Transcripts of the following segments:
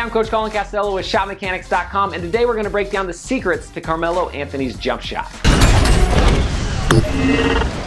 I'm Coach Colin Castello with ShotMechanics.com, and today we're going to break down the secrets to Carmelo Anthony's jump shot.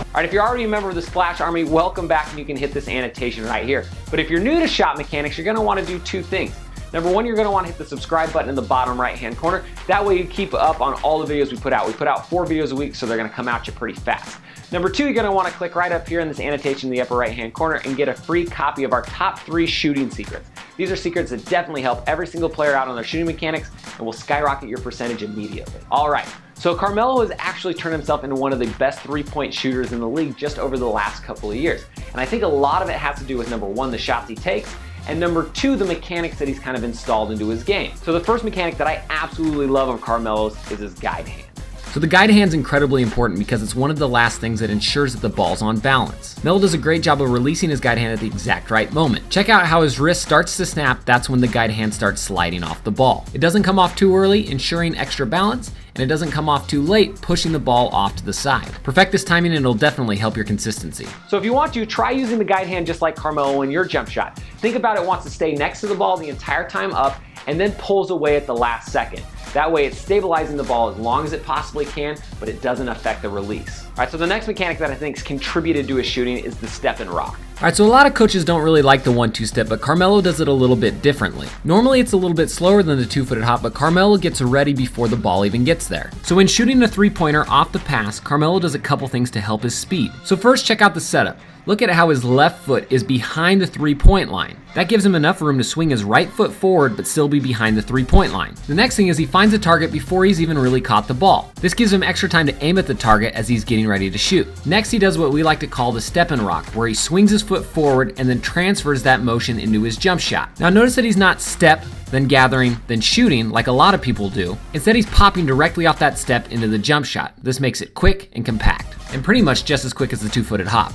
Alright, if you're already a member of the Splash Army, welcome back, and you can hit this annotation right here. But if you're new to Shot Mechanics, you're going to want to do two things. Number one, you're going to want to hit the subscribe button in the bottom right hand corner. That way you keep up on all the videos we put out. We put out 4 videos a week, so they're going to come out you pretty fast. Number two, you're going to want to click right up here in this annotation in the upper right hand corner and get a free copy of our top 3 shooting secrets. These are secrets that definitely help every single player out on their shooting mechanics and will skyrocket your percentage immediately. Alright, so Carmelo has actually turned himself into one of the best 3-point shooters in the league just over the last couple of years. And I think a lot of it has to do with number one, the shots he takes, and number two, the mechanics that he's kind of installed into his game. So the first mechanic that I absolutely love of Carmelo's is his guide hand. So the guide hand's incredibly important because it's one of the last things that ensures that the ball's on balance. Melo does a great job of releasing his guide hand at the exact right moment. Check out how his wrist starts to snap, that's when the guide hand starts sliding off the ball. It doesn't come off too early, ensuring extra balance, and it doesn't come off too late, pushing the ball off to the side. Perfect this timing and it'll definitely help your consistency. So if you want to, try using the guide hand just like Carmelo in your jump shot. Think about it wants to stay next to the ball the entire time up and then pulls away at the last second. That way it's stabilizing the ball as long as it possibly can, but it doesn't affect the release. All right, so the next mechanic that I think's contributed to his shooting is the Stefan Rock. Alright, so a lot of coaches don't really like the 1-2 step, but Carmelo does it a little bit differently. Normally it's a little bit slower than the 2-footed hop, but Carmelo gets ready before the ball even gets there. So when shooting a 3-pointer off the pass, Carmelo does a couple things to help his speed. So first, check out the setup. Look at how his left foot is behind the 3-point line. That gives him enough room to swing his right foot forward but still be behind the 3-point line. The next thing is he finds a target before he's even really caught the ball. This gives him extra time to aim at the target as he's getting ready to shoot. Next, he does what we like to call the Stefan Rock, where he swings his foot forward and then transfers that motion into his jump shot. Now notice that he's not step, then gathering, then shooting like a lot of people do. Instead, he's popping directly off that step into the jump shot. This makes it quick and compact, and pretty much just as quick as the 2-footed hop.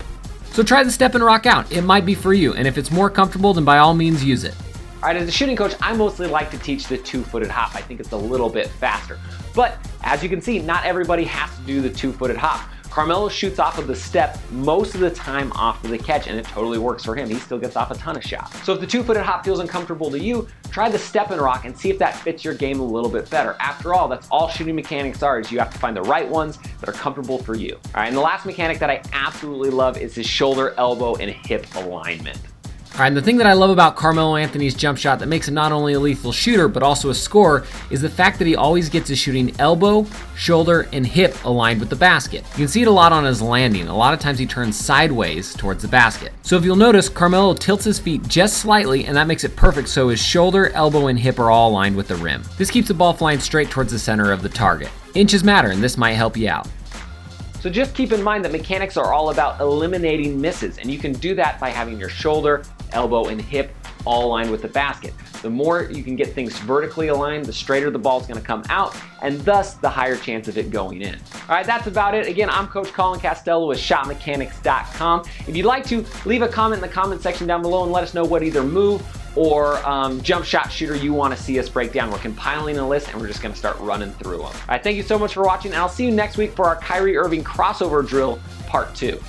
So try the Stefan Rock out. It might be for you, and if it's more comfortable, then by all means use it. All right, as a shooting coach, I mostly like to teach the 2-footed hop. I think it's a little bit faster. But as you can see, not everybody has to do the 2-footed hop. Carmelo shoots off of the step most of the time off of the catch, and it totally works for him. He still gets off a ton of shots. So if the 2-footed hop feels uncomfortable to you, try the Stefan Rock and see if that fits your game a little bit better. After all, that's all shooting mechanics are, is you have to find the right ones that are comfortable for you. All right, and the last mechanic that I absolutely love is his shoulder, elbow, and hip alignment. Alright, and the thing that I love about Carmelo Anthony's jump shot that makes him not only a lethal shooter, but also a scorer, is the fact that he always gets his shooting elbow, shoulder, and hip aligned with the basket. You can see it a lot on his landing. A lot of times he turns sideways towards the basket. So if you'll notice, Carmelo tilts his feet just slightly, and that makes it perfect so his shoulder, elbow, and hip are all aligned with the rim. This keeps the ball flying straight towards the center of the target. Inches matter, and this might help you out. So just keep in mind that mechanics are all about eliminating misses, and you can do that by having your shoulder, elbow, and hip all aligned with the basket. The more you can get things vertically aligned, the straighter the ball's gonna come out, and thus the higher chance of it going in. All right, that's about it. Again, I'm Coach Colin Castello with ShotMechanics.com. If you'd like to, leave a comment in the comment section down below and let us know what either move or jump shot shooter you want to see us break down. We're compiling a list and we're just going to start running through them. All right, thank you so much for watching, and I'll see you next week for our Kyrie Irving crossover drill part 2.